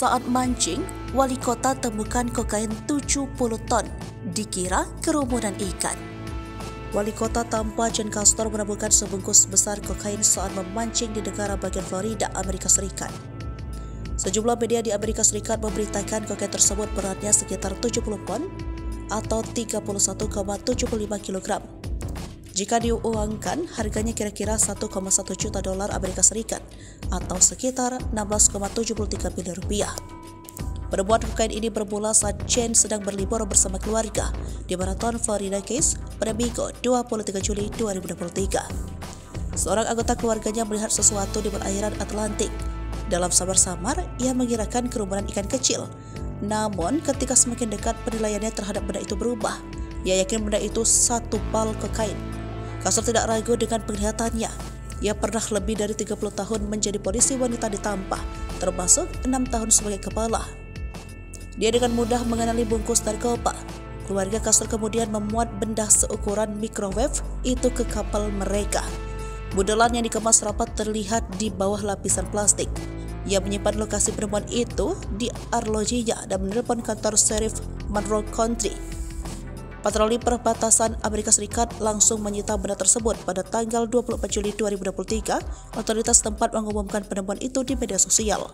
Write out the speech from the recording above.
Saat mancing, wali kota temukan kokain 70 ton, dikira kerumunan ikan. Wali kota Tampa Jen Castor menemukan sebungkus besar kokain saat memancing di negara bagian Florida, Amerika Serikat. Sejumlah media di Amerika Serikat memberitakan kokain tersebut beratnya sekitar 70 pon atau 31,75 kg. Jika diuangkan, harganya kira-kira 1,1 juta dolar Amerika Serikat atau sekitar 16,73 miliar rupiah. Penemuan kokain ini bermula saat Jen sedang berlibur bersama keluarga di Marathon Florida Keys pada Minggu 23 Juli 2023. Seorang anggota keluarganya melihat sesuatu di perairan Atlantik. Dalam samar-samar, ia mengirakan kerumunan ikan kecil. Namun, ketika semakin dekat, penilaiannya terhadap benda itu berubah. Ia yakin benda itu satu pal kokain. Castor tidak ragu dengan penglihatannya. Ia pernah lebih dari 30 tahun menjadi polisi wanita di Tampa, termasuk 6 tahun sebagai kepala. Dia dengan mudah mengenali bungkus narkoba. Keluarga Castor kemudian memuat benda seukuran microwave itu ke kapal mereka. Budelan yang dikemas rapat terlihat di bawah lapisan plastik. Ia menyimpan lokasi penemuan itu di arlojinya dan menelpon kantor Sheriff Monroe County. Patroli perbatasan Amerika Serikat langsung menyita benda tersebut pada tanggal 24 Juli 2023. Otoritas tempat mengumumkan penemuan itu di media sosial.